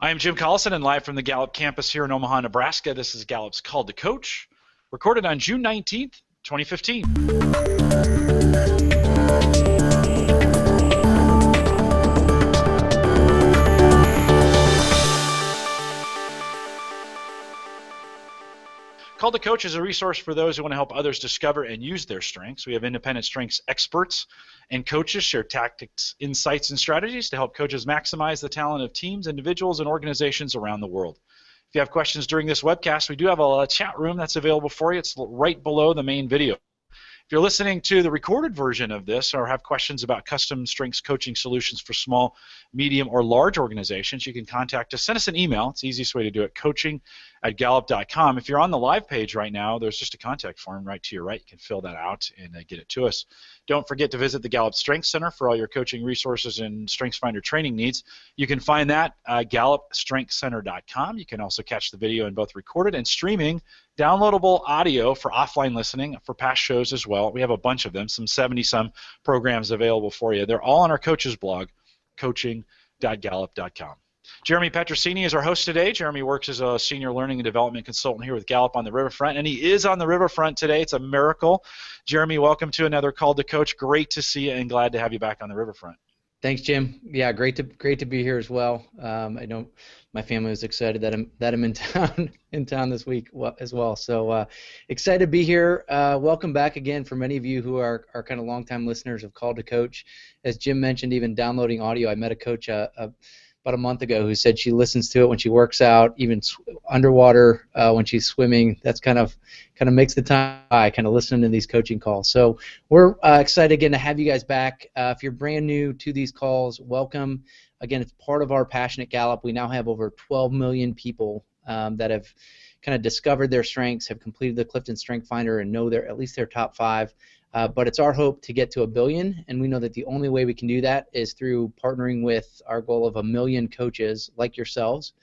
I am Jim Collison, and live from the Gallup campus here in Omaha, Nebraska. This is Gallup's Call to Coach, recorded on June 19th, 2015. Call to Coach is a resource for those who want to help others discover and use their strengths. We have independent strengths experts and coaches share tactics, insights, and strategies to help coaches maximize the talent of teams, individuals, and organizations around the world. If you have questions during this webcast, we do have a chat room that's available for you. It's right below the main video. If you're listening to the recorded version of this or have questions about custom strengths coaching solutions for small, medium, or large organizations, you can contact us. Send us an email. It's the easiest way to do it, coaching@gallup.com. If you're on the live page right now, there's just a contact form right to your right. You can fill that out and get it to us. Don't forget to visit the Gallup Strengths Center for all your coaching resources and StrengthsFinder training needs. You can find that at GallupStrengthsCenter.com. You can also catch the video in both recorded and streaming downloadable audio for offline listening for past shows as well. We have a bunch of them, some 70-some programs available for you. They're all on our coaches blog, coaching.gallup.com. Jeremy Petrosini is our host today. Jeremy works as a senior learning and development consultant here with Gallup on the Riverfront, and he is on the Riverfront today. It's a miracle. Jeremy, welcome to another Call to Coach. Great to see you and glad to have you back on the Riverfront. Thanks, Jim. Yeah, great to be here as well. I know my family was excited that I'm in town this week as well. So excited to be here. Welcome back again for many of you who are kind of longtime listeners of Call to Coach. As Jim mentioned, even downloading audio. I met a coach about a month ago who said she listens to it when she works out, even underwater when she's swimming. That's kind of makes the time I kind of listen to these coaching calls. So we're excited again to have you guys back. If you're brand new to these calls, welcome. Again, it's part of our Passion at Gallup. We now have over 12 million people that have kind of discovered their strengths, have completed the Clifton Strength Finder, and know at least their top 5. But it's our hope to get to 1 billion, and we know that the only way we can do that is through partnering with our goal of 1 million coaches like yourselves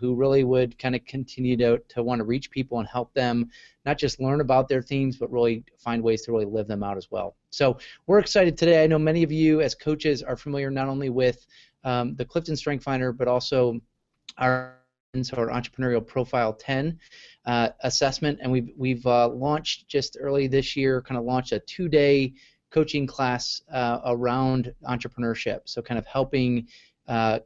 who really would kind of continue to want to reach people and help them not just learn about their themes, but really find ways to really live them out as well. So we're excited today. I know many of you as coaches are familiar not only with the Clifton Strength Finder, but also our Entrepreneurial Profile 10 assessment, and we've launched just early this year, kind of launched a 2-day coaching class around entrepreneurship, so kind of helping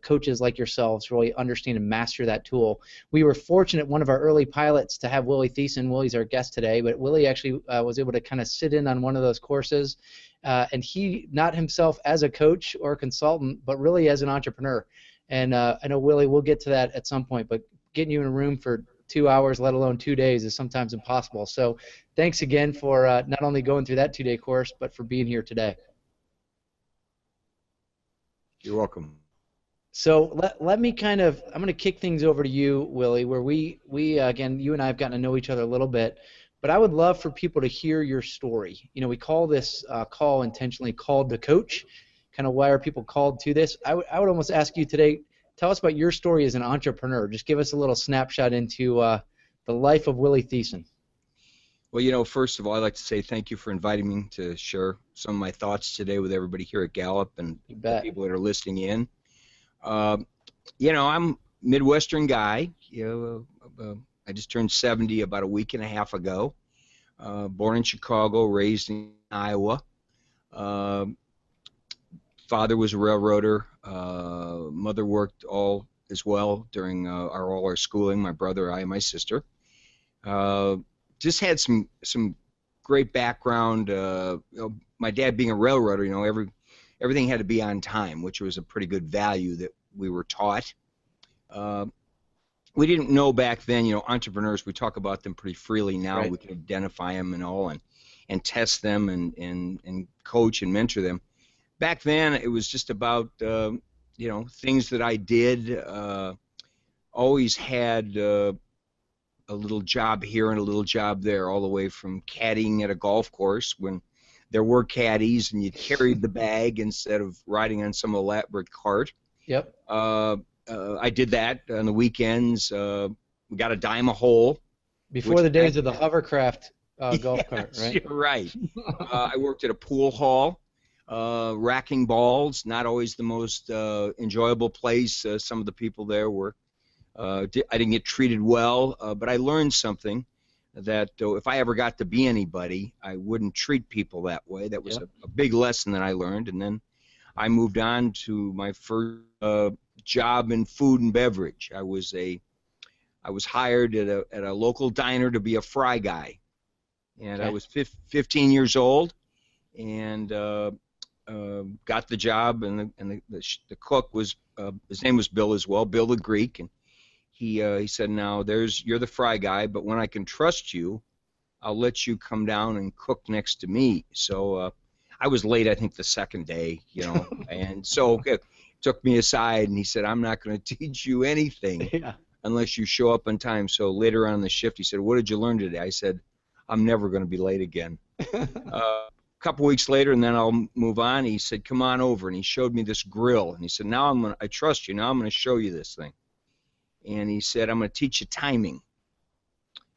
coaches like yourselves really understand and master that tool. We were fortunate, one of our early pilots, to have Willy Theisen. Willy's our guest today, but Willy actually was able to kind of sit in on one of those courses, and he, not himself as a coach or a consultant, but really as an entrepreneur. And I know, Willy, we'll get to that at some point, but getting you in a room for 2 hours, let alone 2 days, is sometimes impossible. So thanks again for not only going through that 2-day course, but for being here today. You're welcome. So let me I'm going to kick things over to you, Willy, where we again, you and I have gotten to know each other a little bit, but I would love for people to hear your story. You know, we call this call intentionally Called to Coach. Kind of why are people called to this? I would almost ask you today, tell us about your story as an entrepreneur. Just give us a little snapshot into the life of Willy Theisen. Well, you know, first of all, I'd like to say thank you for inviting me to share some of my thoughts today with everybody here at Gallup and the people that are listening in. You know, I'm a Midwestern guy. You know, I just turned 70 about a week and a half ago. Born in Chicago, raised in Iowa. Father was a railroader. Mother worked all as well during all our schooling. My brother, I, and my sister. Just had some great background. You know, my dad being a railroader, you know, everything had to be on time, which was a pretty good value that we were taught. We didn't know back then, you know, entrepreneurs. We talk about them pretty freely now. Right. We can identify them and all, and test them and coach and mentor them. Back then, it was just about you know, things that I did. Always had a little job here and a little job there, all the way from caddying at a golf course when there were caddies and you carried the bag instead of riding on some elaborate cart. Yep. I did that on the weekends. We got a dime a hole. Before the days of the hovercraft golf cart, right? You're right. I worked at a pool hall. racking balls, not always the most enjoyable place. Some of the people there were, I didn't get treated well, but I learned something that if I ever got to be anybody, I wouldn't treat people that way. That was a big lesson that I learned. And then I moved on to my first job in food and beverage. I was hired at a local diner to be a fry guy, and I was 15 years old, and got the job. And the cook was his name was Bill as well, Bill the Greek, and he said, "Now you're the fry guy, but when I can trust you, I'll let you come down and cook next to me." So I was late, I think, the second day, and so he took me aside and he said, "I'm not going to teach you anything unless you show up on time." So later on in the shift, he said, "What did you learn today?" I said, "I'm never going to be late again." A couple weeks later, and then I'll move on, he said, "Come on over," and he showed me this grill, and he said, I trust you. Now I'm going to show you this thing." And he said, "I'm going to teach you timing.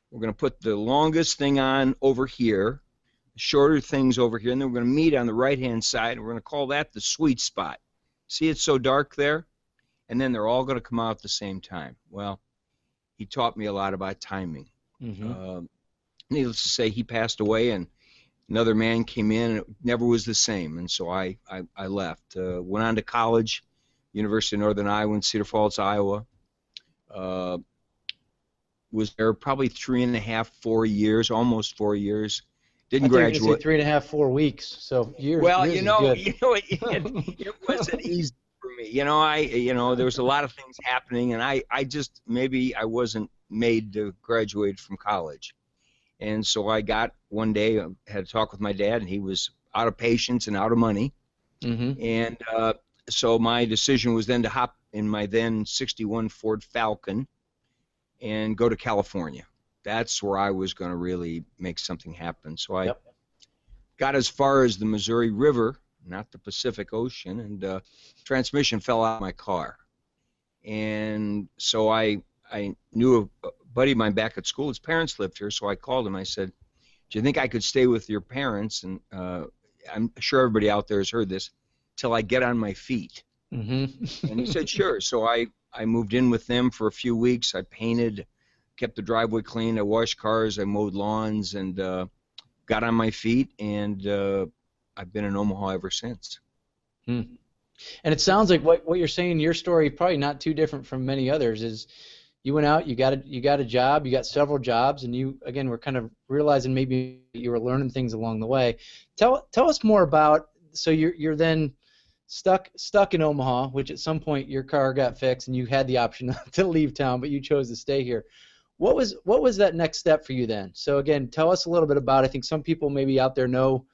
We're going to put the longest thing on over here, the shorter things over here, and then we're going to meet on the right-hand side, and we're going to call that the sweet spot. See, it's so dark there? And then they're all going to come out at the same time." Well, he taught me a lot about timing. Needless to say, he passed away, and another man came in, and it never was the same. And so I left. Went on to college, University of Northern Iowa in Cedar Falls, Iowa. Was there probably 3.5, 4 years, almost 4 years. Didn't graduate. 3.5, 4 weeks. So years. Well, years it wasn't easy for me. There was a lot of things happening, and I maybe I wasn't made to graduate from college. And so one day, I had a talk with my dad, and he was out of patience and out of money. And so my decision was then to hop in my then '61 Ford Falcon and go to California. That's where I was going to really make something happen. So I got as far as the Missouri River, not the Pacific Ocean, and transmission fell out of my car. And so I knew a buddy of mine back at school. His parents lived here, so I called him. I said, "Do you think I could stay with your parents?" And I'm sure everybody out there has heard this, "till I get on my feet." And he said, "Sure." So I moved in with them for a few weeks. I painted, kept the driveway clean, I washed cars, I mowed lawns, and got on my feet, and I've been in Omaha ever since. And it sounds like what you're saying, your story, probably not too different from many others, is you went out, you got a job, you got several jobs, and you, again, were kind of realizing maybe you were learning things along the way. Tell us more about, so you're then stuck in Omaha, which at some point your car got fixed and you had the option to leave town, but you chose to stay here. What was that next step for you then? So again, tell us a little bit about, I think some people maybe out there know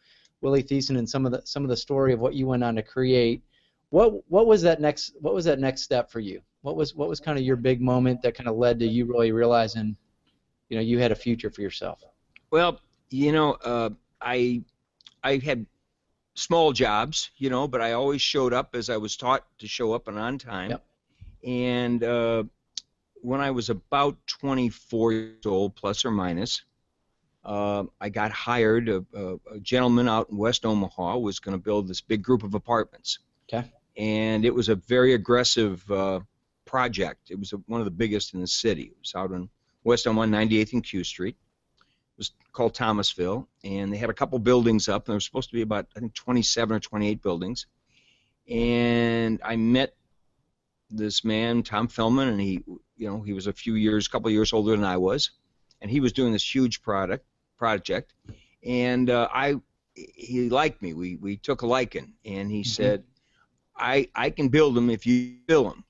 Willy Theisen and some of the story of what you went on to create. What was that next step for you? What was kind of your big moment that kind of led to you really realizing, you had a future for yourself? Well, I had small jobs, but I always showed up as I was taught to show up and on time. And when I was about 24 years old, plus or minus, I got hired. A gentleman out in West Omaha was going to build this big group of apartments. And it was a very aggressive project. It was one of the biggest in the city. It was out on West Omaha, 98th and Q Street. It was called Thomasville, and they had a couple buildings up, and there was supposed to be about, I think, 27 or 28 buildings. And I met this man, Tom Fellman, and he was a couple of years older than I was, and he was doing this huge project, and he liked me. We took a liking, and he said, I can build them if you fill them.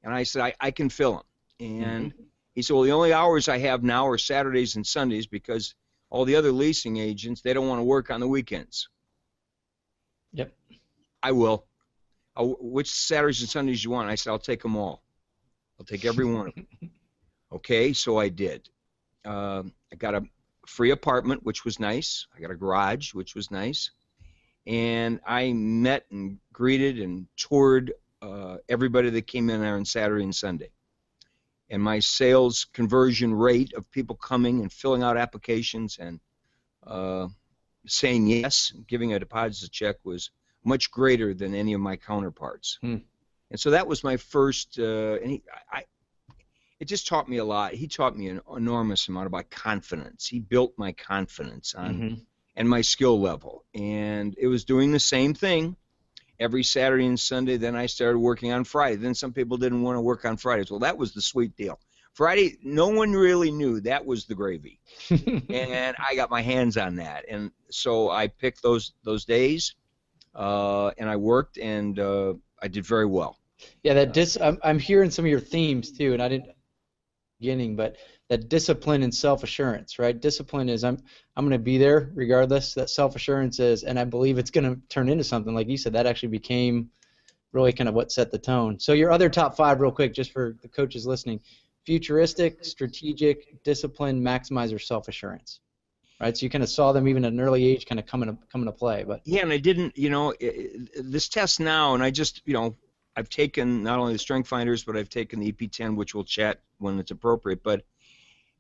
And I said, I can fill them. And he said, well, the only hours I have now are Saturdays and Sundays because all the other leasing agents, they don't want to work on the weekends. I will. Which Saturdays and Sundays you want? I said, I'll take them all. I'll take every one of them. Okay, so I did. I got a free apartment, which was nice. I got a garage, which was nice. And I met and greeted and toured everybody that came in there on Saturday and Sunday. And my sales conversion rate of people coming and filling out applications and saying yes, giving a deposit check was much greater than any of my counterparts. And so that was my first, and it just taught me a lot. He taught me an enormous amount about confidence. He built my confidence on and my skill level. And it was doing the same thing every Saturday and Sunday. Then I started working on Friday. Then some people didn't want to work on Fridays. Well, that was the sweet deal. Friday, no one really knew. That was the gravy. And I got my hands on that. And so I picked those days, and I worked, and I did very well. Yeah, I'm hearing some of your themes too, and I didn't beginning, but that discipline and self-assurance, right? Discipline is I'm going to be there regardless. That self-assurance is, and I believe it's going to turn into something. Like you said, that actually became really kind of what set the tone. So your other top 5 real quick, just for the coaches listening: futuristic, strategic, discipline, maximizer, self-assurance. Right, so you kind of saw them even at an early age kind of coming to play. But yeah, and I didn't, this test now, and I just, I've taken not only the Strength Finders, but I've taken the EP10, which we'll chat when it's appropriate. But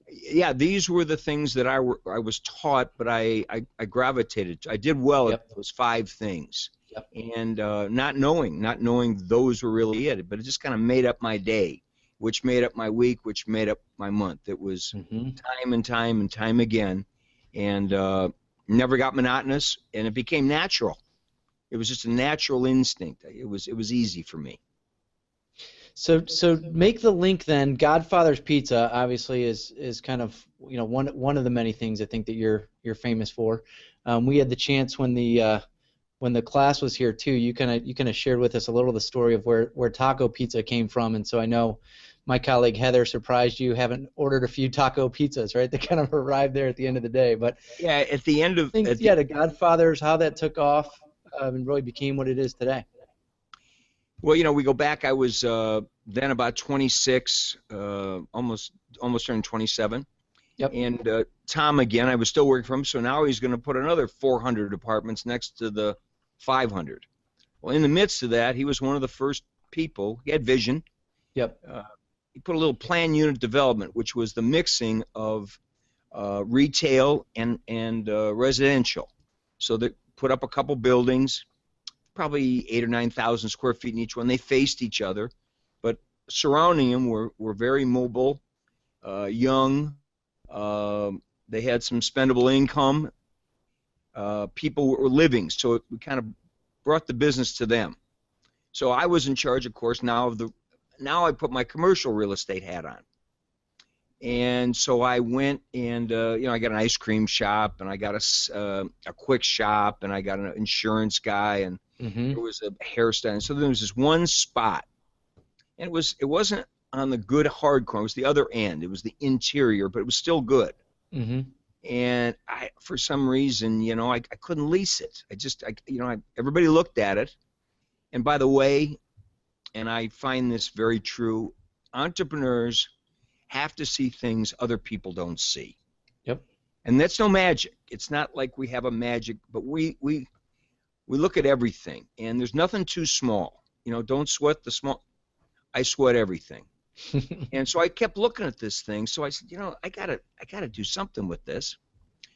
yeah, these were the things that I was taught, but I gravitated to. I did well at those 5 things, and not knowing those were really it, but it just kind of made up my day, which made up my week, which made up my month. It was time and time and time again. And never got monotonous, and it became natural. It was just a natural instinct. It was easy for me. So make the link then. Godfather's Pizza obviously is kind of one of the many things I think that you're famous for. We had the chance when the class was here too. You kind of shared with us a little of the story of where taco pizza came from, and so I know my colleague Heather surprised you haven't ordered a few taco pizzas, right? They kind of arrived there at the end of the day. But yeah, at the end of the Godfathers, how that took off and really became what it is today. Well, we go back. I was then about 26, almost turning 27. Yep. And Tom, again, I was still working for him, so now he's going to put another 400 apartments next to the 500. Well, in the midst of that, he was one of the first people. He had vision. Yep. He put a little planned unit development, which was the mixing of retail and residential. So they put up a couple buildings, probably 8,000 or 9,000 square feet in each one. They faced each other, but surrounding them were very mobile, young. They had some spendable income. People were living, so we kind of brought the business to them. So I was in charge, of course, now I put my commercial real estate hat on. And so I went and, I got an ice cream shop, and I got a quick shop, and I got an insurance guy, and there was a hairstyle. And so there was this one spot, and it wasn't on the good hard corner. It was the other end. It was the interior, but it was still good. And for some reason, I couldn't lease it. Everybody looked at it. And by the way, and I find this very true, entrepreneurs have to see things other people don't see. Yep. And that's no magic. It's not like we have a magic, but we look at everything, and there's nothing too small. Don't sweat the small. I sweat everything. And so I kept looking at this thing. So I said, I gotta do something with this.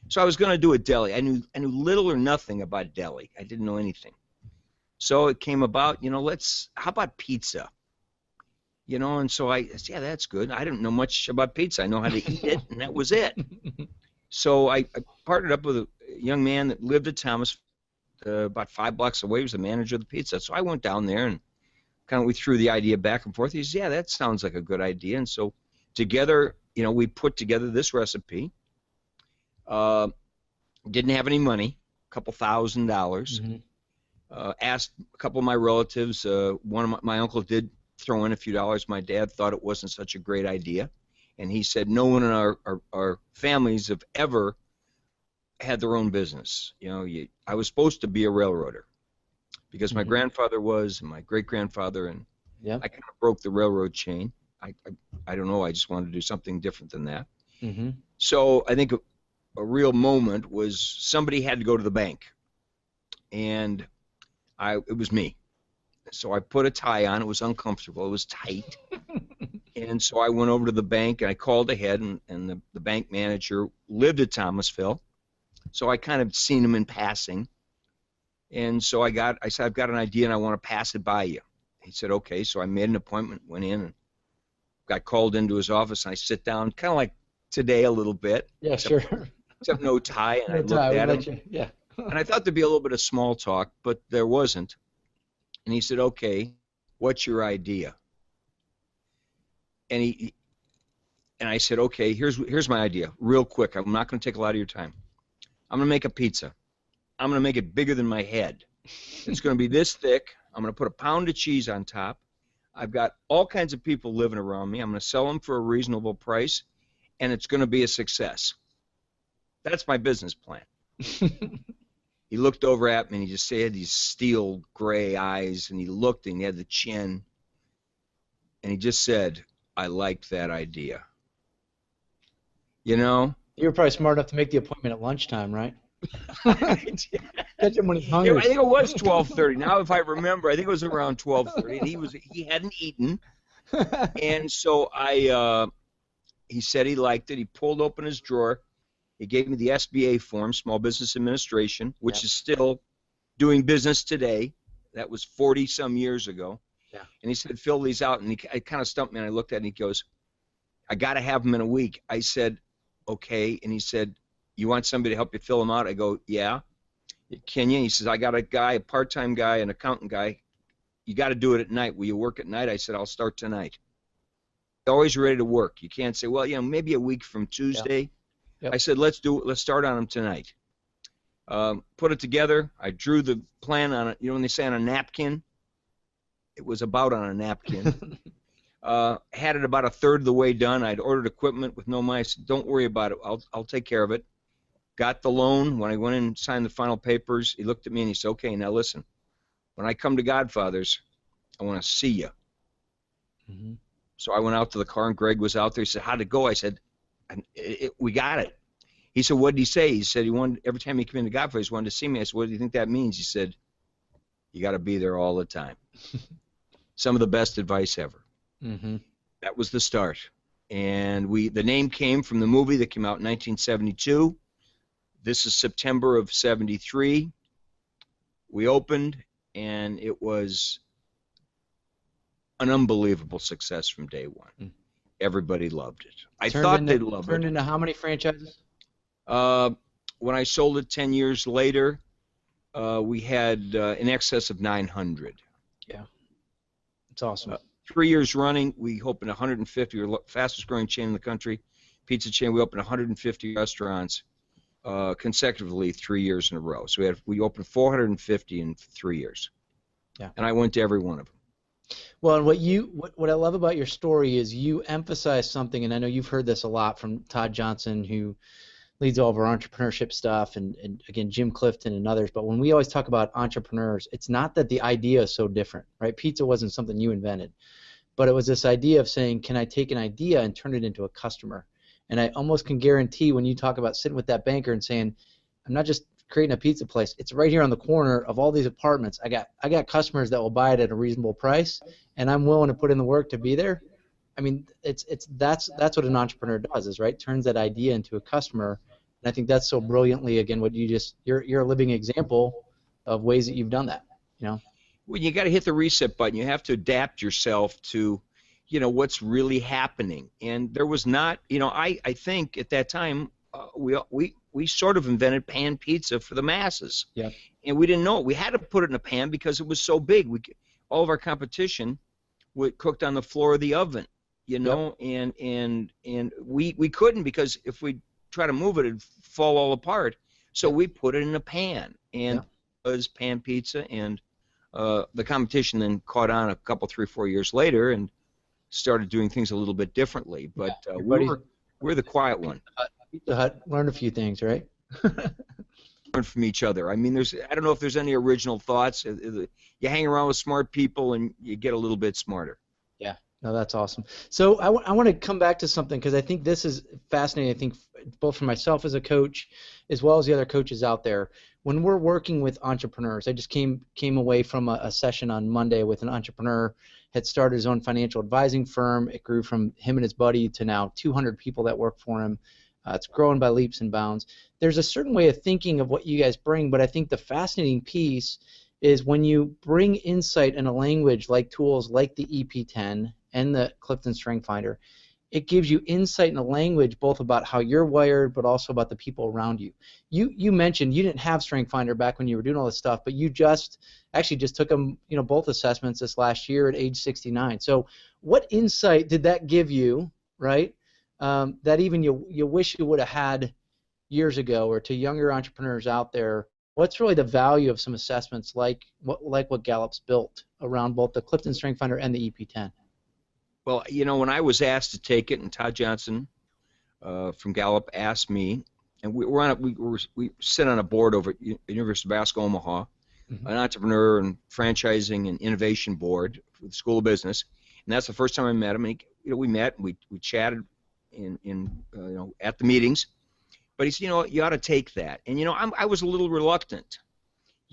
So I was going to do a deli. I knew little or nothing about deli. I didn't know anything. So it came about, how about pizza? And so I said, yeah, that's good. I didn't know much about pizza. I know how to eat it, and that was it. So I partnered up with a young man that lived at Thomas, about 5 blocks away. He was the manager of the pizza. So I went down there, and we threw the idea back and forth. He said, yeah, that sounds like a good idea. And so together, we put together this recipe. Didn't have any money, a couple $1,000. Asked a couple of my relatives. One of my uncle did throw in a few dollars. My dad thought it wasn't such a great idea, and he said no one in our families have ever had their own business. I was supposed to be a railroader because my grandfather was, and my great-grandfather, and I kind of broke the railroad chain. I don't know. I just wanted to do something different than that. So I think a real moment was somebody had to go to the bank, and it was me. So I put a tie on. It was uncomfortable. It was tight. And so I went over to the bank, and I called ahead, and the bank manager lived at Thomasville. So I kind of seen him in passing. And so I said, I've got an idea and I want to pass it by you. He said, okay. So I made an appointment, went in, and got called into his office, and I sit down, kind of like today a little bit. Yeah, sure. Except no tie, and No I looked tie, at him. yeah. And I thought there'd be a little bit of small talk, but there wasn't. And he said, okay, what's your idea? And I said, okay, here's my idea, real quick. I'm not going to take a lot of your time. I'm going to make a pizza. I'm going to make it bigger than my head. It's going to be this thick. I'm going to put a pound of cheese on top. I've got all kinds of people living around me. I'm going to sell them for a reasonable price, and it's going to be a success. That's my business plan. He looked over at me, and he just had these steel gray eyes, and he looked, and he had the chin, and he just said, I liked that idea. You know? You were probably smart enough to make the appointment at lunchtime, right? Catch him when he's hungry. I think it was 12:30. Now, if I remember, I think it was around 12:30, and he hadn't eaten, and so he said he liked it. He pulled open his drawer. He gave me the SBA form, Small Business Administration, which is still doing business today. That was 40-some years ago. Yeah. And he said, fill these out, and it kind of stumped me, and I looked at it, and he goes, I got to have them in a week. I said, okay, and he said, you want somebody to help you fill them out? I go, yeah. Can you? He says, I got a guy, a part-time guy, an accountant guy. You got to do it at night. Will you work at night? I said, I'll start tonight. Always ready to work. You can't say, well, maybe a week from Tuesday. Yeah. Yep. I said, let's do it. Let's start on them tonight. Put it together. I drew the plan on it. You know when they say on a napkin? It was about on a napkin. Had it about a third of the way done. I'd ordered equipment with no money. I said, don't worry about it. I'll take care of it. Got the loan. When I went in and signed the final papers, he looked at me and he said, okay, now listen. When I come to Godfather's, I want to see you. Mm-hmm. So I went out to the car, and Greg was out there. He said, how'd it go? I said, we got it. He said, what did he say? He said he wanted, every time he came into Godfather's, he wanted to see me. I said, what do you think that means? He said, you got to be there all the time. Some of the best advice ever. Mm-hmm. That was the start. And the name came from the movie that came out in 1972. This is September of 73. We opened, and it was an unbelievable success from day one. Mm. Everybody loved it. I thought they'd love it. Turned into how many franchises? When I sold it 10 years later, we had in excess of 900. Yeah. It's awesome. 3 years running, we opened 150. We're the fastest growing chain in the country, pizza chain. We opened 150 restaurants consecutively 3 years in a row. So we opened 450 in 3 years. Yeah. And I went to every one of them. Well, and what I love about your story is you emphasize something, and I know you've heard this a lot from Todd Johnson, who leads all of our entrepreneurship stuff, and again, Jim Clifton and others. But when we always talk about entrepreneurs, it's not that the idea is so different, right? Pizza wasn't something you invented, but it was this idea of saying, can I take an idea and turn it into a customer? And I almost can guarantee when you talk about sitting with that banker and saying, I'm not just creating a pizza place, it's right here on the corner of all these apartments. I got customers that will buy it at a reasonable price, and I'm willing to put in the work to be there. I mean, that's what an entrepreneur does, is right, turns that idea into a customer. And I think that's so brilliantly, again, what you're a living example of ways that you've done that, you know. Well, you got to hit the reset button. You have to adapt yourself to, what's really happening. And there was not, I think at that time we sort of invented pan pizza for the masses. Yeah. And we didn't know it. We had to put it in a pan because it was so big. All of our competition cooked on the floor of the oven, Yep. and we couldn't, because if we try to move it, it'd fall all apart. So we put it in a pan, and it was pan pizza, and the competition then caught on a couple, 3, 4 years later and started doing things a little bit differently. But we're the quiet one. Pizza Hut learned a few things, right? Learn from each other. I mean, I don't know if there's any original thoughts. You hang around with smart people, and you get a little bit smarter. Yeah. No, that's awesome. So I want to come back to something, because I think this is fascinating. I think both for myself as a coach, as well as the other coaches out there, when we're working with entrepreneurs. I just came away from a session on Monday with an entrepreneur, had started his own financial advising firm. It grew from him and his buddy to now 200 people that work for him. It's growing by leaps and bounds. There's a certain way of thinking of what you guys bring, but I think the fascinating piece is when you bring insight in a language like tools like the EP10 and the Clifton Strength Finder, it gives you insight in a language both about how you're wired but also about the people around you. You mentioned you didn't have Strength Finder back when you were doing all this stuff, but you just took them, both assessments this last year at age 69. So what insight did that give you, right, that even you wish you would have had years ago, or to younger entrepreneurs out there? What's really the value of some assessments like what Gallup's built around both the Clifton Strength Finder and the EP10? Well, when I was asked to take it, and Todd Johnson from Gallup asked me, and we sit on a board over at University of Nebraska Omaha, an entrepreneur and franchising and innovation board for the School of Business, and that's the first time I met him. And we met, and we chatted at the meetings. But he said, you ought to take that, and I was a little reluctant.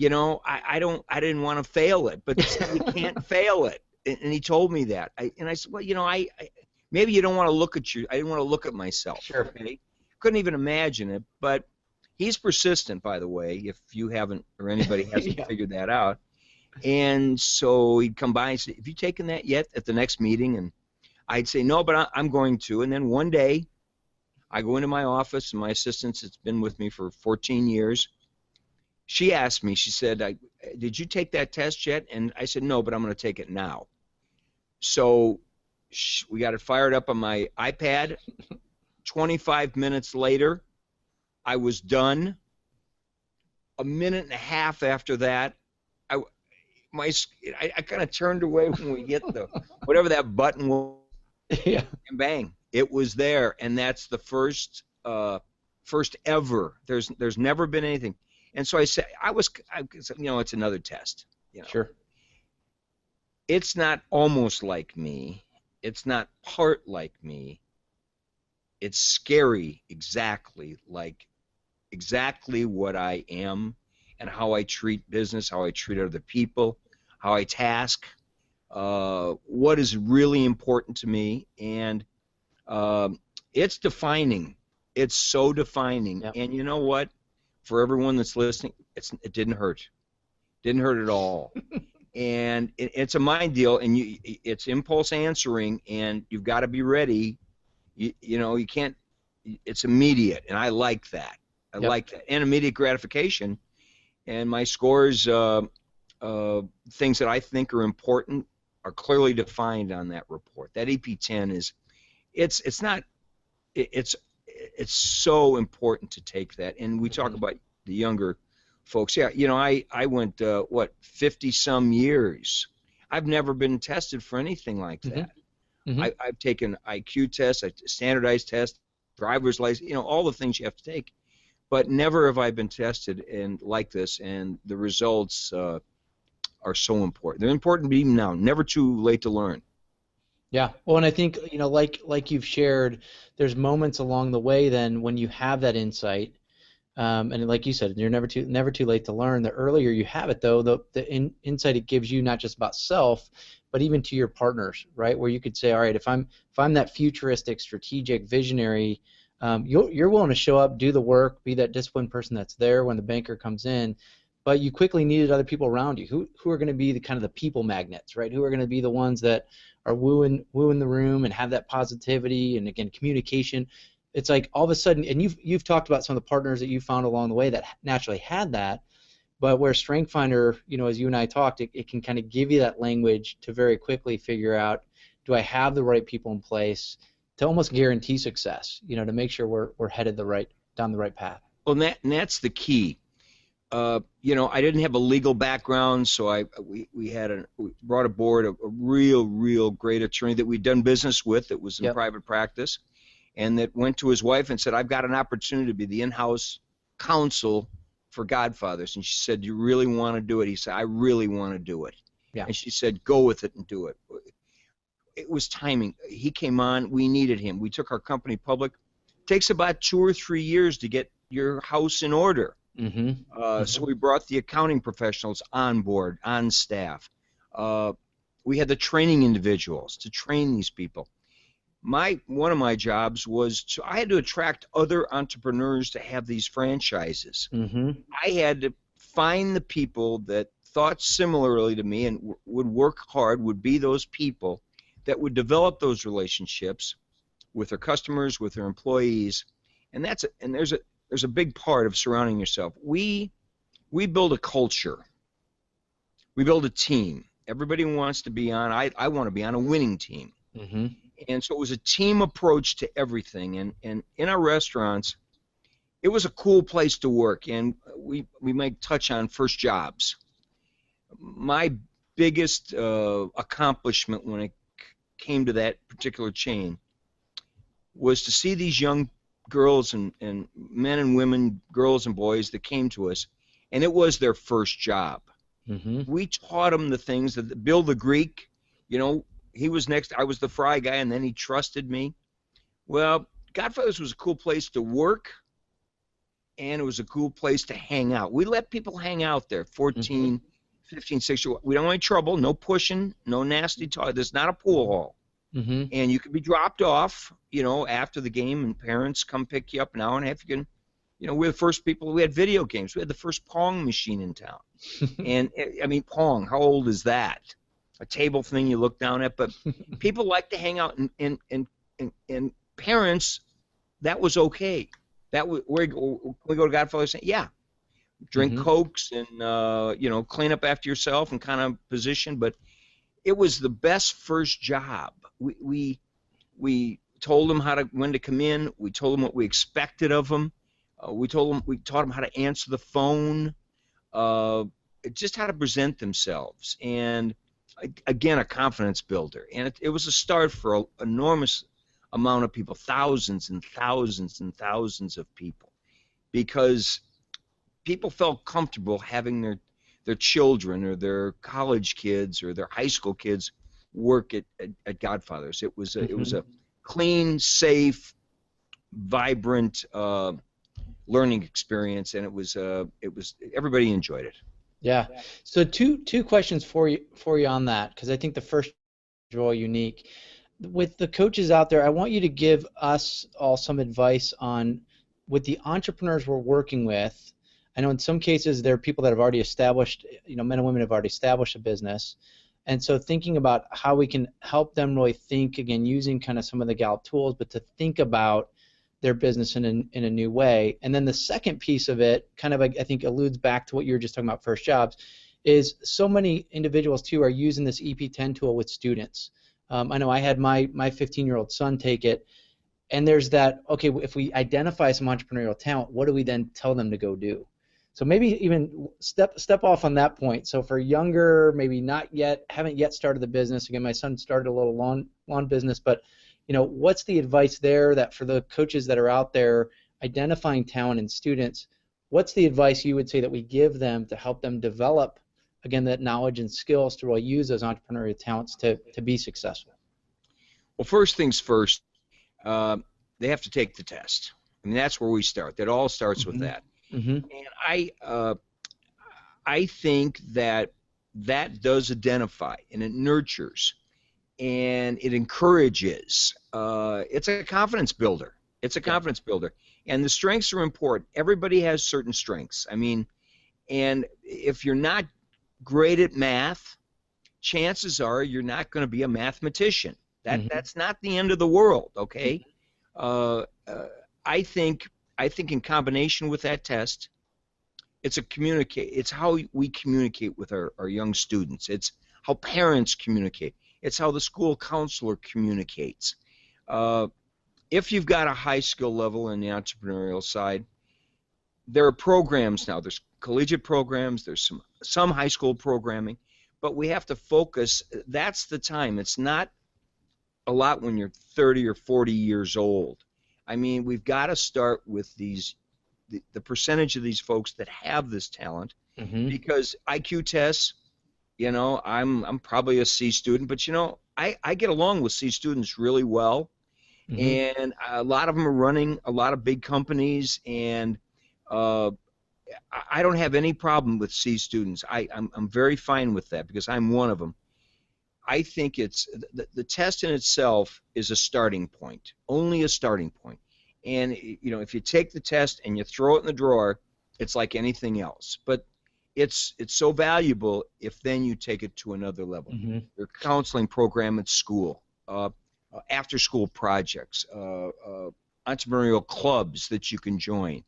I didn't want to fail it, but you can't fail it. And he told me that, and I said, well, maybe you don't want to look at I didn't want to look at myself. Sure. Okay? Couldn't even imagine it, but he's persistent, by the way, if you haven't, or anybody hasn't figured that out. And so he'd come by and say, have you taken that yet at the next meeting? And I'd say, no, but I'm going to. And then one day, I go into my office, and my assistant that's been with me for 14 years, she asked me, she said, did you take that test yet? And I said, no, but I'm going to take it now. So we got it fired up on my iPad. 25 minutes later, I was done. A minute and a half after that, I kind of turned away when we hit whatever that button was, and bang, it was there. And that's the first ever. There's never been anything. And so I said, it's another test. Sure. It's not almost like me. It's not part like me. It's scary, exactly what I am, and how I treat business, how I treat other people, how I task, what is really important to me, and it's defining. It's so defining. Yep. And you know what? For everyone that's listening, it didn't hurt. Didn't hurt at all. And it's a mind deal, and it's impulse answering, and you've got to be ready. You can't. It's immediate, and I like that. I like that, and immediate gratification. And my scores, things that I think are important, are clearly defined on that report. That EP10 is, it's not. It's so important to take that. And we talk about the younger folks. Yeah, I went 50-some years. I've never been tested for anything like that. I've taken IQ tests, standardized tests, driver's license, all the things you have to take, but never have I been tested like this. And the results are so important. They're important even now. Never too late to learn. Yeah, well, and I think like you've shared, there's moments along the way then when you have that insight, and like you said, you're never too late to learn. The earlier you have it, though, the insight it gives you, not just about self, but even to your partners, right? Where you could say, all right, if I'm that futuristic, strategic, visionary, you're willing to show up, do the work, be that disciplined person that's there when the banker comes in. But you quickly needed other people around you who are going to be the people magnets, right? Who are going to be the ones that are wooing the room and have that positivity and, again, communication. It's like all of a sudden, and you've talked about some of the partners that you found along the way that naturally had that, but where Strength Finder, as you and I talked, it can kind of give you that language to very quickly figure out, do I have the right people in place to almost guarantee success, to make sure we're headed down the right path. Well, and that's the key. I didn't have a legal background, so we brought aboard a real great attorney that we'd done business with that was in private practice, and that went to his wife and said, I've got an opportunity to be the in-house counsel for Godfathers. And she said, do you really want to do it? He said, I really want to do it. Yeah. And she said, go with it and do it. It was timing. He came on. We needed him. We took our company public. It takes about 2 or 3 years to get your house in order. So we brought the accounting professionals on board, on staff. We had the training individuals to train these people. one of my jobs was I had to attract other entrepreneurs to have these franchises. I had to find the people that thought similarly to me and would work hard, would be those people that would develop those relationships with their customers, with their employees, and there's a big part of surrounding yourself. We build a culture. We build a team. Everybody wants to be on. I want to be on a winning team. And so it was a team approach to everything. And in our restaurants, it was a cool place to work. And we might touch on first jobs. My biggest accomplishment when it came to that particular chain was to see these young girls and men and women, girls and boys that came to us, and it was their first job. We taught them the things that Bill the Greek, he was next. I was the fry guy, and then he trusted me. Well, Godfather's was a cool place to work, and it was a cool place to hang out. We let people hang out there, 14, 15, 16. We don't want any trouble, no pushing, no nasty talk. There's not a pool hall. And you could be dropped off, after the game, and parents come pick you up an hour and a half. You can, we're the first people. We had video games. We had the first Pong machine in town. And I mean, Pong. How old is that? A table thing you look down at. But people like to hang out, and parents, that was okay. That was we go to Godfather saying, yeah, drink Cokes and clean up after yourself and kind of position. But it was the best first job. We told them when to come in. We told them what we expected of them. We taught them how to answer the phone, just how to present themselves, and again, a confidence builder. And it was a start for an enormous amount of people, thousands and thousands and thousands of people, because people felt comfortable having their children or their college kids or their high school kids work at Godfather's. It was a clean, safe, vibrant learning experience, and it was everybody enjoyed it. Yeah. So two questions for you on that, because I think the first is really unique. With the coaches out there, I want you to give us all some advice on, with the entrepreneurs we're working with. I know in some cases there are people that have already established, men and women have already established a business, and so thinking about how we can help them really think, again, using kind of some of the Gallup tools, but to think about their business in a new way. And then the second piece of it, kind of, I think, alludes back to what you were just talking about, first jobs, is so many individuals too are using this EP10 tool with students. I know I had my 15-year-old son take it, and there's that, okay, if we identify some entrepreneurial talent, what do we then tell them to go do? So maybe even step off on that point. So for younger, maybe haven't yet started the business. Again, my son started a little lawn business, but what's the advice there, that for the coaches that are out there identifying talent in students, what's the advice you would say that we give them to help them develop, again, that knowledge and skills to really use those entrepreneurial talents to be successful? Well, first things first, they have to take the test. I mean, that's where we start. That all starts with that. And I think that does identify, and it nurtures, and it encourages. It's a confidence builder. It's a confidence builder. And the strengths are important. Everybody has certain strengths. I mean, and if you're not great at math, chances are you're not going to be a mathematician. That's not the end of the world, okay? I think in combination with that test, it's how we communicate with our young students. It's how parents communicate. It's how the school counselor communicates. If you've got a high skill level in the entrepreneurial side, there are programs now. There's collegiate programs. There's some high school programming, but we have to focus. That's the time. It's not a lot when you're 30 or 40 years old. I mean, we've got to start with the percentage of these folks that have this talent, because IQ tests, I'm probably a C student, but I get along with C students really well, and a lot of them are running a lot of big companies, and I don't have any problem with C students. I'm very fine with that, because I'm one of them. I think it's the test in itself is a starting point, only a starting point. And if you take the test and you throw it in the drawer, it's like anything else. But it's so valuable if then you take it to another level. Mm-hmm. Your counseling program at school, after-school projects, entrepreneurial clubs that you can join,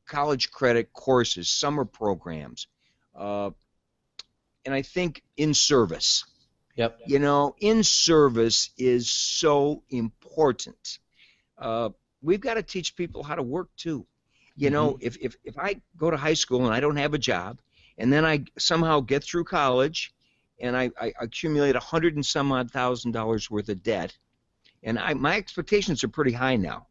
college credit courses, summer programs, and I think in service. Yep. In service is so important. We've got to teach people how to work too. If I go to high school and I don't have a job, and then I somehow get through college, and I accumulate $100 and some odd thousand worth of debt, and my expectations are pretty high now,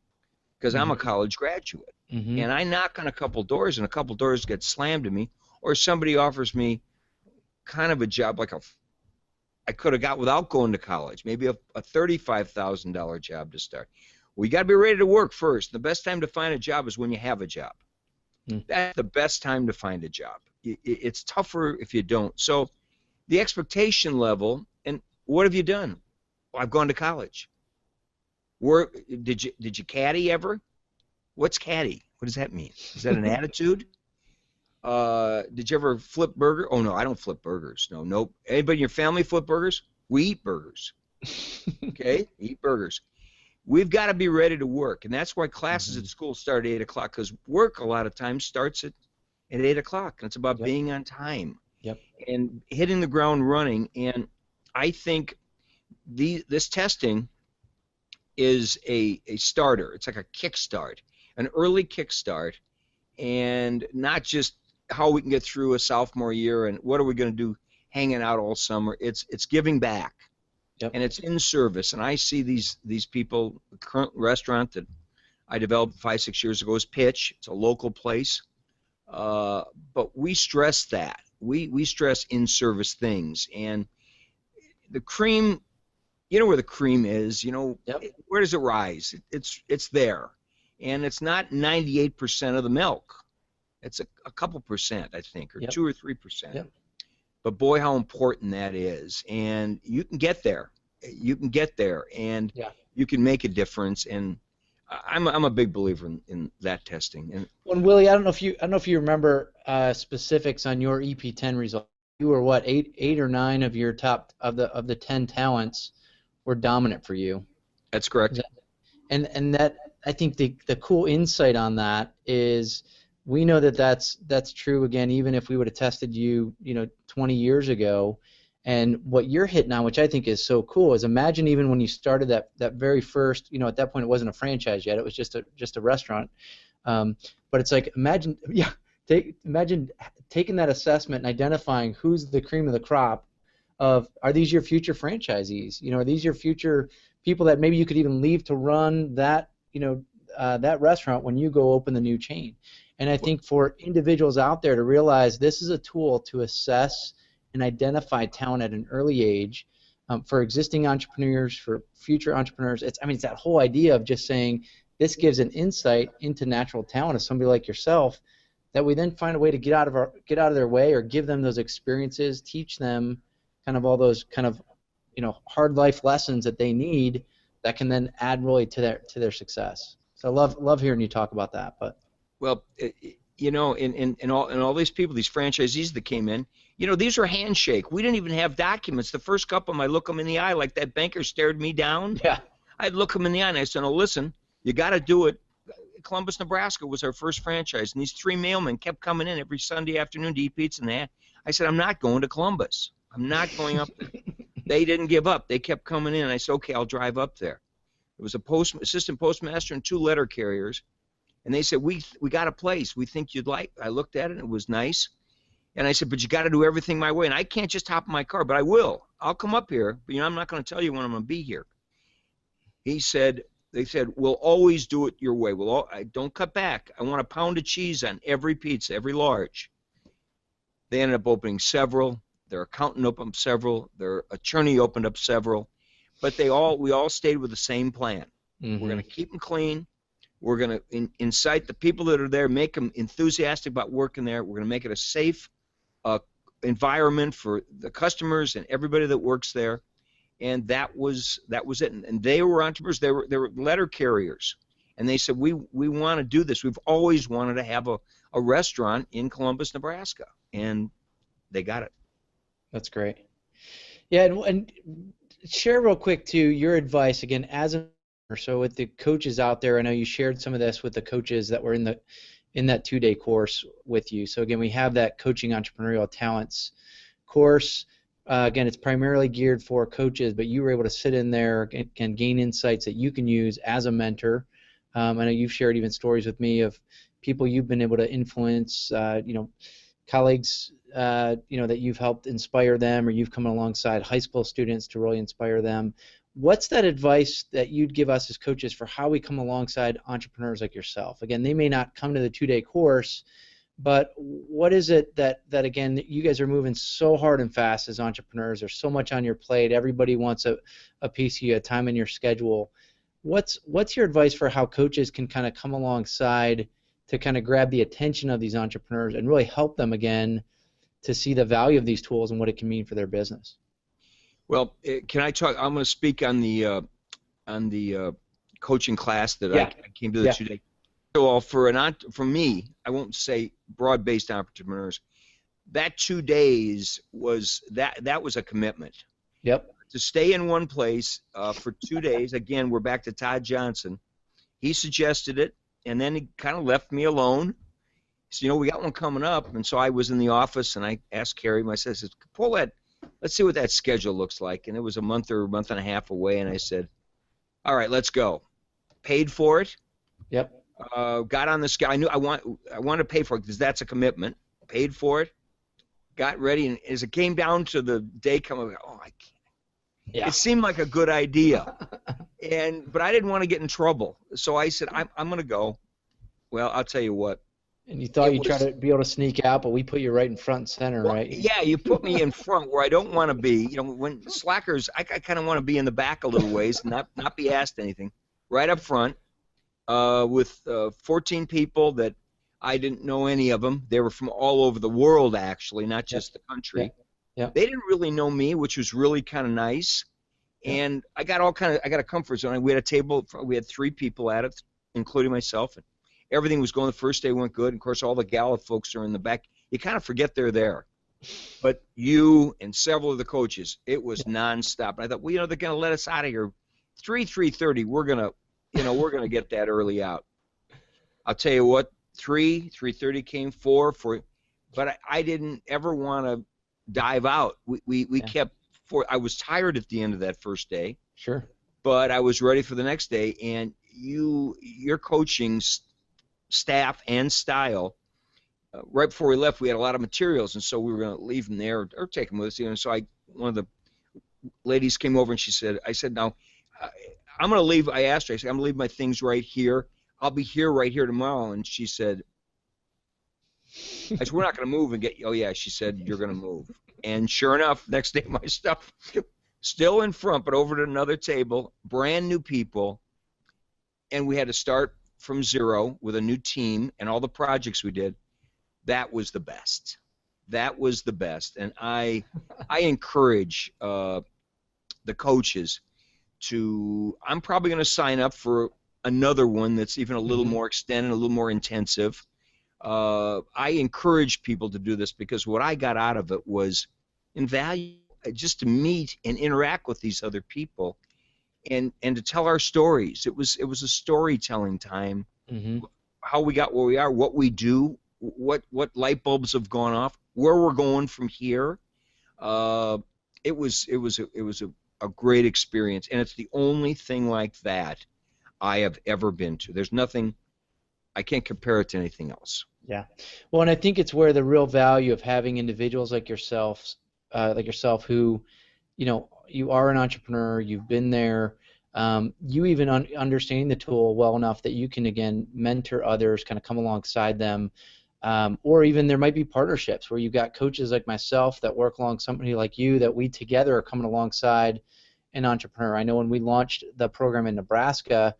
because I'm a college graduate, and I knock on a couple doors, and a couple doors get slammed to me, or somebody offers me kind of a job like I could have got without going to college, maybe a $35,000 job to start. Well, you got to be ready to work first. The best time to find a job is when you have a job. That's the best time to find a job. It's tougher if you don't. So the expectation level, and what have you done? Well, I've gone to college. Did you caddy ever? What's caddy? What does that mean? Is that an attitude? Did you ever flip burger? Oh, no, I don't flip burgers. No, nope. Anybody in your family flip burgers? We eat burgers. Okay? Eat burgers. We've got to be ready to work, and that's why classes at school start at 8 o'clock, because work a lot of times starts at 8 o'clock, and it's about being on time and hitting the ground running. And I think this testing is a starter. It's like a kickstart, an early kickstart, and not just how we can get through a sophomore year and what are we going to do hanging out all summer. It's giving back. And it's in service, and I see these people. The current restaurant that I developed 5-6 years ago is Pitch. It's a local place, but we stress that. We stress in-service things, and the cream. You know where the cream is. Where does it rise? It's there, and it's not 98% of the milk. It's a couple percent, I think, or 2 or 3%. But boy, how important that is. And you can get there. You can get there, and you can make a difference. And I'm a big believer in that testing. And Willie, I don't know if you remember specifics on your EP10 result. You were what, eight or nine of your top of the 10 talents were dominant for you. That's correct. And that, I think the cool insight on that is, we know that's true again, even if we would have tested you 20 years ago. And what you're hitting on, which I think is so cool, is imagine even when you started that very first, at that point it wasn't a franchise yet, it was just a restaurant. But it's like, imagine taking that assessment and identifying who's the cream of the crop of, are these your future franchisees? Are these your future people that maybe you could even leave to run that that restaurant when you go open the new chain? And I think for individuals out there to realize this is a tool to assess and identify talent at an early age, for existing entrepreneurs, for future entrepreneurs. It's that whole idea of just saying this gives an insight into natural talent of somebody like yourself, that we then find a way to get out of their way, or give them those experiences, teach them kind of all those kind of hard life lessons that they need, that can then add really to their success. So I love hearing you talk about that. But well, in all these people, these franchisees that came in, these are handshake. We didn't even have documents. The first couple of them, I look them in the eye like that banker stared me down. Yeah. I'd look them in the eye and I said, "No, listen, you got to do it." Columbus, Nebraska was our first franchise, and these 3 mailmen kept coming in every Sunday afternoon to eat pizza and that. I said, "I'm not going to Columbus. I'm not going up there." They didn't give up. They kept coming in. I said, "Okay, I'll drive up there." It was assistant postmaster and 2 letter carriers. And they said, we got a place we think you'd like. I looked at it, and it was nice. And I said, "But you got to do everything my way. And I can't just hop in my car, but I will. I'll come up here, but I'm not going to tell you when I'm going to be here." They said, "We'll always do it your way. Don't cut back. I want a pound of cheese on every pizza, every large." They ended up opening several. Their accountant opened up several. Their attorney opened up several. But we all stayed with the same plan. We're going to keep them clean. We're going to incite the people that are there, make them enthusiastic about working there. We're going to make it a safe environment for the customers and everybody that works there. And that was it. And they were entrepreneurs. They were letter carriers. And they said, we want to do this. We've always wanted to have a restaurant in Columbus, Nebraska. And they got it. That's great. Yeah, and share real quick, too, your advice, again, as a so with the coaches out there. I know you shared some of this with the coaches that were in that 2-day course with you. So, again, we have that Coaching Entrepreneurial Talents course. Again, it's primarily geared for coaches, but you were able to sit in there and gain insights that you can use as a mentor. I know you've shared even stories with me of people you've been able to influence, colleagues, that you've helped inspire them, or you've come alongside high school students to really inspire them. What's that advice that you'd give us as coaches for how we come alongside entrepreneurs like yourself? Again, they may not come to the 2-day course, but what is it that again, you guys are moving so hard and fast as entrepreneurs? There's so much on your plate. Everybody wants a piece of you, a time in your schedule. What's your advice for how coaches can kind of come alongside to kind of grab the attention of these entrepreneurs and really help them again to see the value of these tools and what it can mean for their business? Well, can I talk? I'm going to speak on the coaching class that I came to the 2-day. So for me, I won't say broad-based entrepreneurs. That 2 days was that was a commitment. Yep. To stay in one place for 2 days. Again, we're back to Todd Johnson. He suggested it, and then he kind of left me alone. He said, we got one coming up, and so I was in the office, and I asked Carrie. I said, pull that. Let's see what that schedule looks like. And it was a month or a month and a half away, and I said, all right, let's go. Paid for it. Yep. Got on the schedule. I knew I wanted to pay for it because that's a commitment. Paid for it. Got ready, and as it came down to the day coming, I can't. Yeah. It seemed like a good idea, but I didn't want to get in trouble. So I said, I'm going to go. Well, I'll tell you what. And you thought you'd try to be able to sneak out, but we put you right in front and center, right? Yeah, you put me in front where I don't want to be. When slackers, I kind of want to be in the back a little ways and not be asked anything. Right up front with 14 people that I didn't know any of them. They were from all over the world, actually, not just the country. Yeah. They didn't really know me, which was really kind of nice. And I got a comfort zone. We had a table. We had 3 people at it, including myself. And everything was going. The first day went good. And of course, all the Gallup folks are in the back. You kind of forget they're there. But you and several of the coaches, it was nonstop. And I thought, they're going to let us out of here 3:30. We're gonna get that early out. I'll tell you what, 3:30 came 4 for, but I didn't ever want to dive out. We kept 4. I was tired at the end of that first day. Sure. But I was ready for the next day, and your coaching staff and style. Right before we left, we had a lot of materials, and so we were going to leave them there or take them with us. So one of the ladies came over and I said, now I'm going to leave. I asked her, I said, I'm going to leave my things right here. I'll be here right here tomorrow. And she said, I said, we're not going to move and get you. Oh, yeah, she said, you're going to move. And sure enough, next day my stuff still in front, but over to another table, brand new people, and we had to start from zero with a new team and all the projects we did. That was the best. That was the best. And I encourage the coaches to, I'm probably going to sign up for another one that's even a little more extended, a little more intensive. I encourage people to do this because what I got out of it was invaluable, just to meet and interact with these other people and to tell our stories. It was a storytelling time, how we got where we are, what we do, what light bulbs have gone off, where we're going from here. It was a great experience, and it's the only thing like that I have ever been to. There's nothing, I can't compare it to anything else. Yeah. Well, and I think it's where the real value of having individuals like yourself who, you are an entrepreneur, you've been there, you even understanding the tool well enough that you can, again, mentor others, kind of come alongside them, or even there might be partnerships where you've got coaches like myself that work along somebody like you that we together are coming alongside an entrepreneur. I know when we launched the program in Nebraska,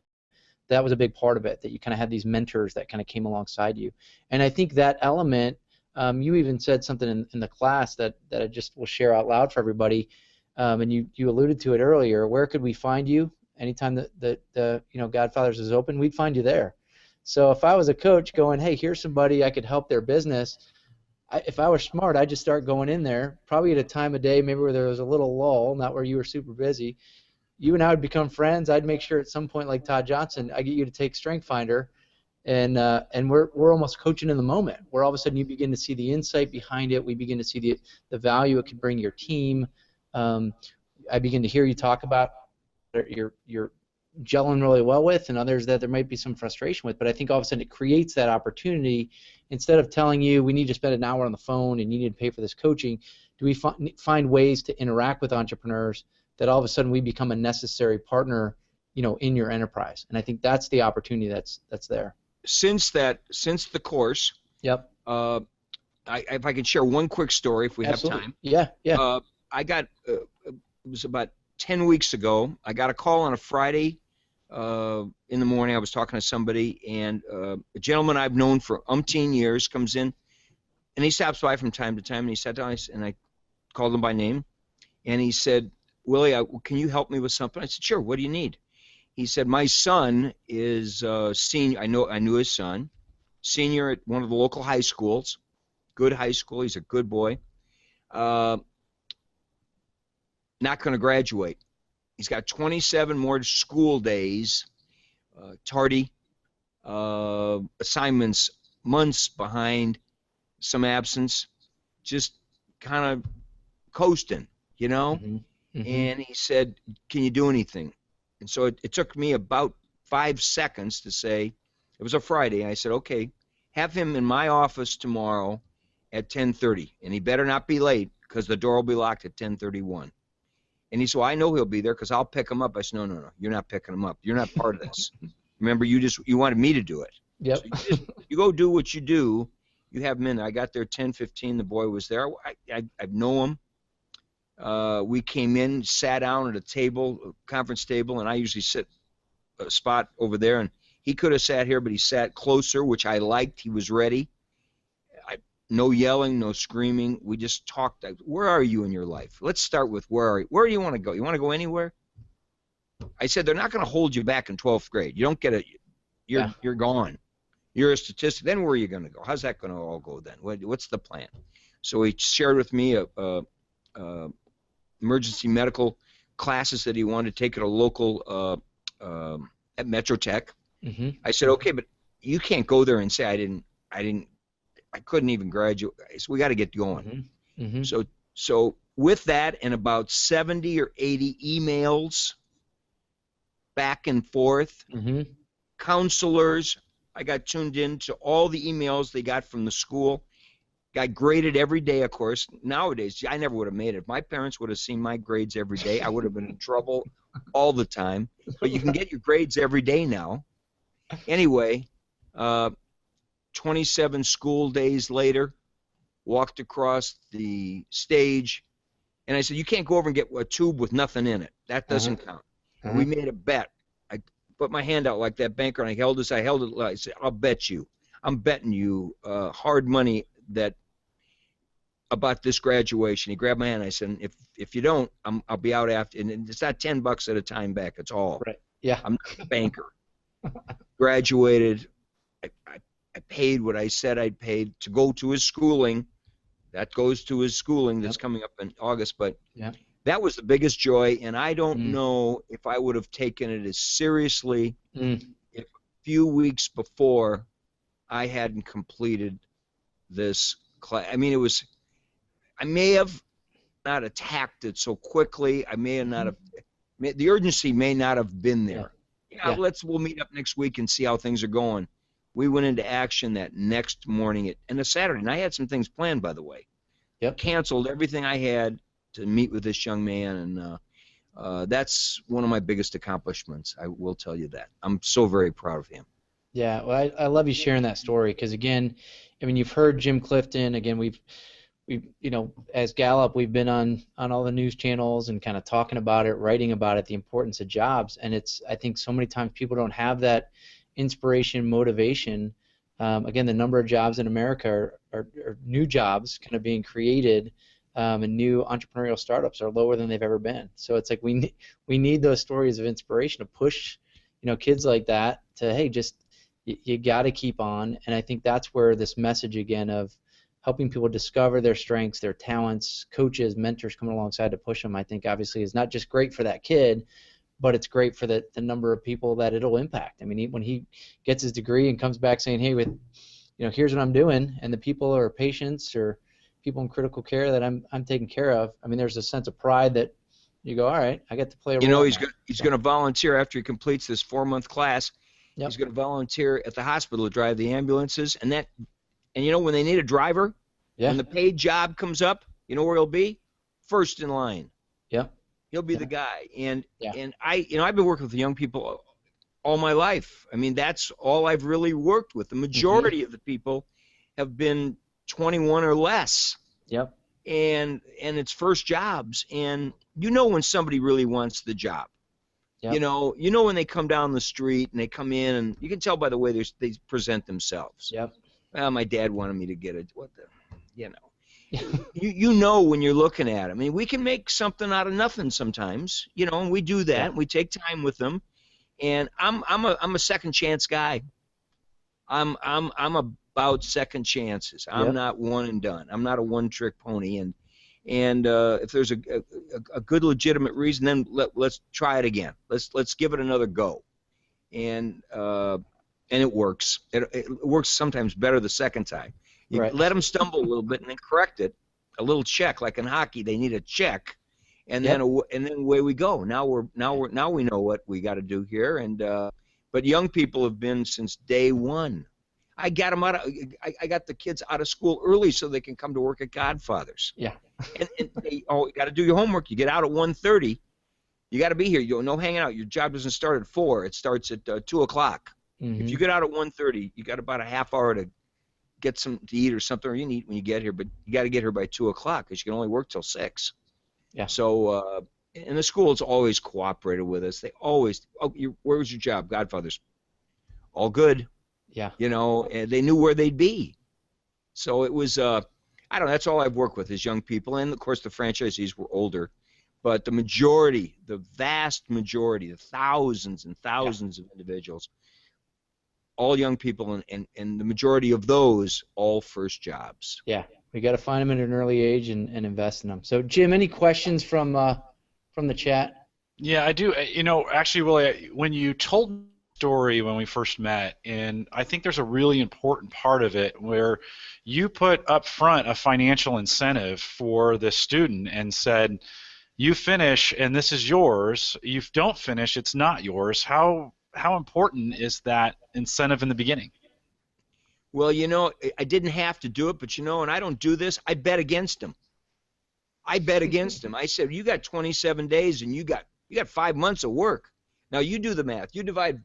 that was a big part of it, that you kind of had these mentors that kind of came alongside you. And I think that element You even said something in the class that I just will share out loud for everybody, and you alluded to it earlier. Where could we find you? Anytime that Godfathers is open, we'd find you there. So if I was a coach going, hey, here's somebody I could help their business, if I was smart, I'd just start going in there, probably at a time of day maybe where there was a little lull, not where you were super busy. You and I would become friends. I'd make sure at some point, like Todd Johnson, I get you to take Strength Finder, and we're almost coaching in the moment, where all of a sudden you begin to see the insight behind it. We begin to see the value it could bring your team. I begin to hear you talk about you're gelling really well with, and others that there might be some frustration with. But I think all of a sudden it creates that opportunity. Instead of telling you we need to spend an hour on the phone and you need to pay for this coaching, do we find ways to interact with entrepreneurs that all of a sudden we become a necessary partner, in your enterprise? And I think that's the opportunity that's there. Since the course. Yep. If I can share one quick story, if we Absolutely. have time. Yeah. I got it was about 10 weeks ago. I got a call on a Friday in the morning. I was talking to somebody, and a gentleman I've known for umpteen years comes in, and he stops by from time to time, and he sat down, and I called him by name, and he said, Willie, can you help me with something? I said, sure. What do you need? He said, my son is senior. I knew his son, senior at one of the local high schools, good high school. He's a good boy. Not going to graduate. He's got 27 more school days, tardy assignments, months behind, some absence, just kind of coasting, Mm-hmm. And he said, can you do anything? And so it took me about 5 seconds to say, it was a Friday, and I said, okay, have him in my office tomorrow at 10:30, and he better not be late because the door will be locked at 10:31. And he said, well, I know he'll be there because I'll pick him up. I said, no, you're not picking him up. You're not part of this. Remember, you wanted me to do it. Yep. So you go do what you do. You have him in there. I got there 10:15. The boy was there. I know him. We came in, sat down at a conference table, and I usually sit a spot over there. And he could have sat here, but he sat closer, which I liked. He was ready. No yelling, no screaming. We just talked. Where are you in your life? Let's start with where are you? Where do you want to go? You want to go anywhere? I said, they're not going to hold you back in 12th grade. You don't get it. You're gone. You're a statistic. Then where are you going to go? How's that going to all go then? What's the plan? So he shared with me emergency medical classes that he wanted to take at a local at Metro Tech. Mm-hmm. I said, okay, but you can't go there and say I couldn't even graduate. So we got to get going. Mm-hmm. Mm-hmm. So with that and about 70 or 80 emails back and forth, mm-hmm. counselors, I got tuned in to all the emails they got from the school. Got graded every day, of course. Nowadays, I never would have made it. If my parents would have seen my grades every day, I would have been in trouble all the time. But you can get your grades every day now. Anyway, 27 school days later, walked across the stage, and I said, you can't go over and get a tube with nothing in it. That doesn't count. And we made a bet. I put my hand out like that banker, and I held it. I said, I'll bet you. I'm betting you hard money about this graduation. He grabbed my hand. I said, if you don't, I'll be out after. And it's not $10 at a time back. It's all. Right. Yeah. I'm not a banker. Graduated. I paid what I said I'd paid to go to his schooling. That goes to his schooling that's coming up in August. But that was the biggest joy, and I don't know if I would have taken it as seriously if a few weeks before I hadn't completed this class. I mean, I may have not attacked it so quickly. I may have not have. The urgency may not have been there. We'll meet up next week and see how things are going. We went into action that next morning and a Saturday. And I had some things planned, by the way. Yep. Canceled everything I had to meet with this young man, and that's one of my biggest accomplishments. I will tell you that. I'm so very proud of him. Yeah, well, I love you sharing that story because, again, I mean, you've heard Jim Clifton. Again, we've as Gallup, we've been on all the news channels and kind of talking about it, writing about it, the importance of jobs. And I think so many times people don't have that inspiration, motivation again, the number of jobs in America are new jobs kind of being created, and new entrepreneurial startups are lower than they've ever been. So it's like we need those stories of inspiration to push, kids like that to, hey, just you got to keep on. And I think that's where this message again of helping people discover their strengths, their talents, coaches, mentors coming alongside to push them, I think obviously is not just great for that kid, but it's great for the number of people that it'll impact. I mean, when he gets his degree and comes back saying, hey, here's what I'm doing, and the people or patients or people in critical care that I'm taking care of, I mean, there's a sense of pride that you go, all right, I get to play a role. He's going to volunteer after he completes this 4-month class. Yep. He's going to volunteer at the hospital to drive the ambulances, and when they need a driver, when the paid job comes up, you know where he'll be? First in line. Yeah. He'll be the guy. And I've been working with young people all my life. I mean, that's all I've really worked with. The majority of the people have been 21 or less. Yep. And it's first jobs, and when somebody really wants the job. Yep. When they come down the street and they come in, and you can tell by the way they present themselves. Yep. Well, my dad wanted me to get it. You know when you're looking at them. I mean, we can make something out of nothing sometimes, and we do that. Yeah. We take time with them, and I'm a second chance guy. I'm about second chances. I'm not one and done. I'm not a one-trick pony, and if there's a good legitimate reason, then let's try it again. Let's give it another go, and it works. It works sometimes better the second time. You let them stumble a little bit and then correct it. A little check, like in hockey, they need a check, and then away we go. Now we know what we got to do here. But young people have been since day one. I got them I got the kids out of school early so they can come to work at Godfather's. Yeah. and you got to do your homework. You get out at 1:30. You got to be here. No hanging out. Your job doesn't start at 4. It starts at 2 o'clock. If you get out at 1:30, you got about a half hour to get something to eat or something, or you can eat when you get here, but you got to get here by 2 o'clock because you can only work till 6. Yeah. So, and the school's always cooperated with us. They always, where was your job? Godfather's. All good. Yeah. And they knew where they'd be. So it was, I don't know, that's all I've worked with is young people. And, of course, the franchisees were older. But the vast majority, the thousands and thousands of individuals, all young people, and the majority of those, all first jobs. Yeah, we got to find them at an early age and invest in them. So, Jim, any questions from the chat? Yeah, I do. Actually, Willie, when you told the story when we first met, and I think there's a really important part of it where you put up front a financial incentive for the student and said, you finish and this is yours. You don't finish, it's not yours. How important is that incentive in the beginning? Well, I didn't have to do it, but and I don't do this. I bet against him. I said, you got 27 days and you got 5 months of work. Now you do the math. You divide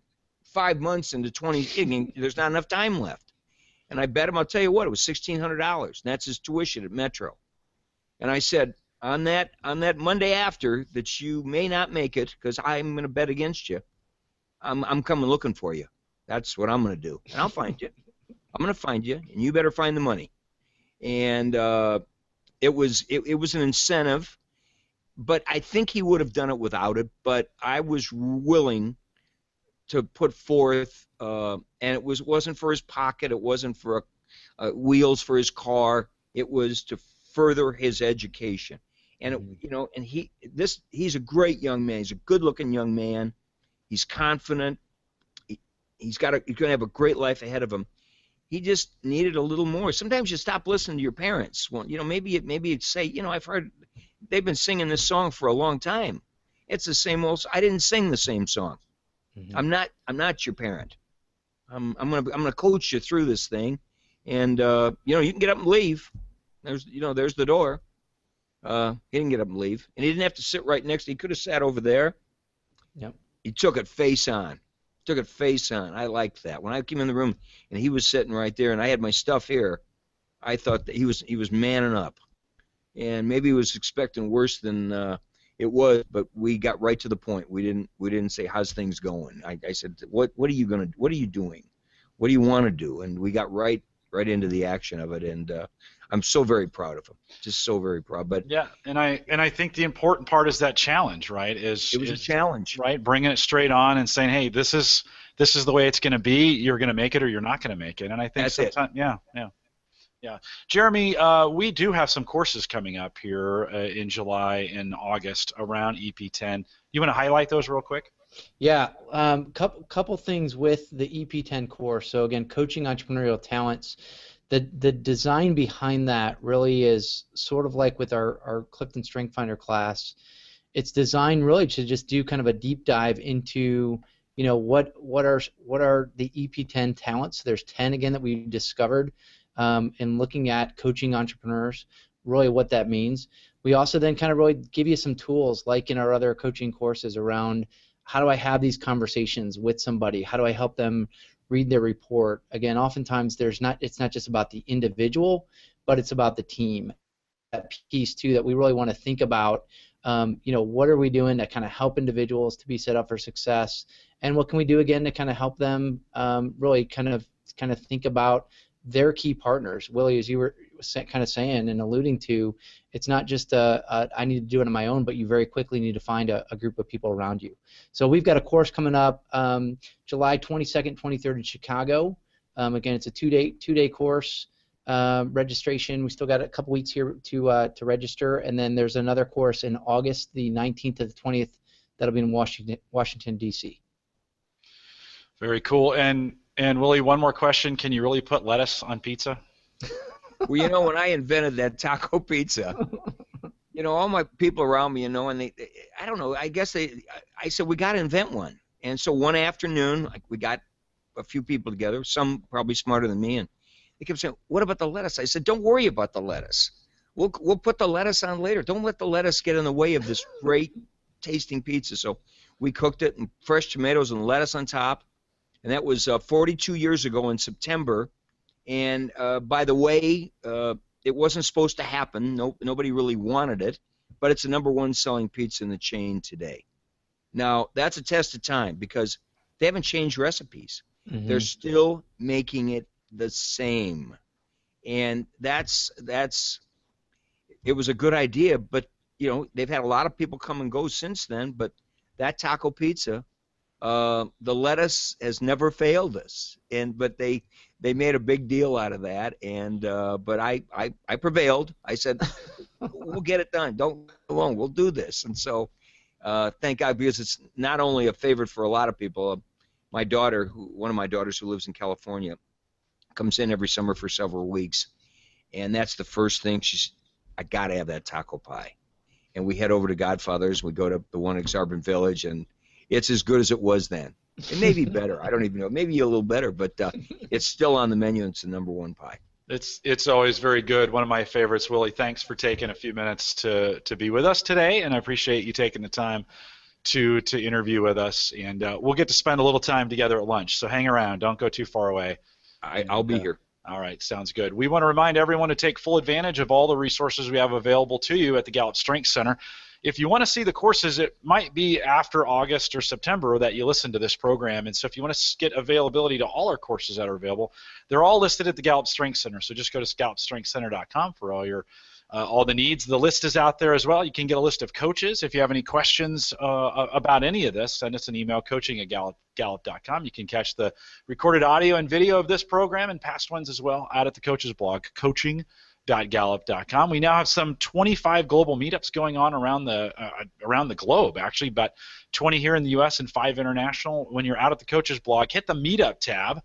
5 months into 20. There's not enough time left. And I bet him. I'll tell you what. It was $1,600, and that's his tuition at Metro. And I said, on that Monday after that you may not make it because I'm going to bet against you. I'm coming looking for you. That's what I'm going to do. And I'll find you. I'm going to find you, and you better find the money. And it was an incentive, but I think he would have done it without it. But I was willing to put forth, and it wasn't for his pocket. It wasn't for wheels for his car. It was to further his education. And he's a great young man. He's a good-looking young man. He's confident. He's going to have a great life ahead of him. He just needed a little more. Sometimes you stop listening to your parents. Well, maybe you'd say, I've heard they've been singing this song for a long time. It's the same old. I didn't sing the same song. Mm-hmm. I'm not your parent. I'm gonna coach you through this thing, and you can get up and leave. There's the door. He didn't get up and leave, and he didn't have to sit right next to. He could have sat over there. Yep. He took it face on. I liked that. When I came in the room and he was sitting right there and I had my stuff here, I thought that he was manning up. And maybe he was expecting worse than it was, but we got right to the point. We didn't say, how's things going? I said, what are you doing? What do you want to do? And we got right into the action of it, and I'm so very proud of him. Just so very proud. But yeah, and I think the important part is that challenge, right? It was a challenge, right? Bringing it straight on and saying, hey, this is the way it's going to be. You're going to make it, or you're not going to make it. And I think that's sometimes, yeah. Jeremy, we do have some courses coming up here in July and August around EP10. You want to highlight those real quick? Yeah, couple things with the EP10 course. So again, coaching entrepreneurial talents. The design behind that really is sort of like with our Clifton Strength Finder class. It's designed really to just do kind of a deep dive into, you know, what are the EP10 talents. There's 10 again that we discovered in looking at coaching entrepreneurs, really what that means. We also then kind of really give you some tools like in our other coaching courses around how do I have these conversations with somebody? How do I help them read their report? Again, oftentimes it's not just about the individual, but it's about the team. That piece too that we really want to think about. You know, what are we doing to kind of help individuals to be set up for success, and what can we do again to kind of help them really kind of think about their key partners. Willie, as you were kind of saying and alluding to, it's not just I need to do it on my own, but you very quickly need to find a group of people around you. So we've got a course coming up July 22nd, 23rd in Chicago. Again, it's a two-day course. Registration, we still got a couple weeks here to register, and then there's another course in August, the 19th to the 20th, that'll be in Washington D.C. Very cool. And Willie, one more question: can you really put lettuce on pizza? Well, you know, when I invented that taco pizza, you know, all my people around me, you know, and I don't know, I said we got to invent one, and so one afternoon, like we got a few people together, some probably smarter than me, and they kept saying, what about the lettuce? I said, don't worry about the lettuce. We'll put the lettuce on later. Don't let the lettuce get in the way of this great tasting pizza. So we cooked it, and fresh tomatoes and lettuce on top, and that was 42 years ago in September. And by the way, it wasn't supposed to happen. Nobody really wanted it, but it's the #1 selling pizza in the chain today. Now, that's a test of time because they haven't changed recipes. Mm-hmm. They're still making it the same, and it was a good idea, but you know, they've had a lot of people come and go since then, but that taco pizza, the lettuce has never failed us, but they made a big deal out of that, and but I prevailed. I said, we'll get it done, don't go alone, we'll do this. And so thank God, because it's not only a favorite for a lot of people. My daughter, one of my daughters who lives in California, comes in every summer for several weeks, and that's the first thing I got to have that taco pie. And we head over to Godfather's. We go to the one in Exarban Village, and it's as good as it was then. It may be better. I don't even know. Maybe a little better, but it's still on the menu, and it's the #1 pie. It's always very good. One of my favorites. Willie, thanks for taking a few minutes to be with us today, and I appreciate you taking the time to interview with us. And we'll get to spend a little time together at lunch, so hang around. Don't go too far away. I'll be here. All right, sounds good. We want to remind everyone to take full advantage of all the resources we have available to you at the Gallup Strength Center. If you want to see the courses, it might be after August or September that you listen to this program. And so if you want to get availability to all our courses that are available, they're all listed at the Gallup Strength Center. So just go to GallupStrengthCenter.com for all the needs. The list is out there as well. You can get a list of coaches. If you have any questions about any of this, send us an email, coaching@gallup.com. You can catch the recorded audio and video of this program and past ones as well out at the coaches blog, coaching.gallup.com. We now have some 25 global meetups going on around the globe, actually, but 20 here in the U.S. and 5 international. When you're out at the coaches blog, hit the meetup tab.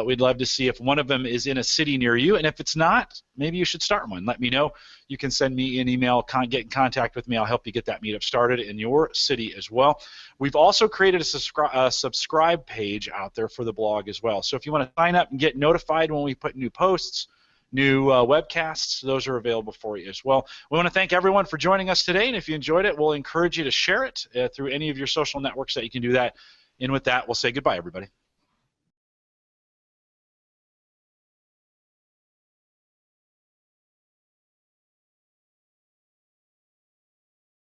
We'd love to see if one of them is in a city near you, and if it's not, maybe you should start one. Let me know. You can send me an email, get in contact with me. I'll help you get that meetup started in your city as well. We've also created a subscribe page out there for the blog as well. So if you want to sign up and get notified when we put new posts, new webcasts, those are available for you as well. We want to thank everyone for joining us today, and if you enjoyed it, we'll encourage you to share it through any of your social networks that you can do that. And with that, we'll say goodbye, everybody.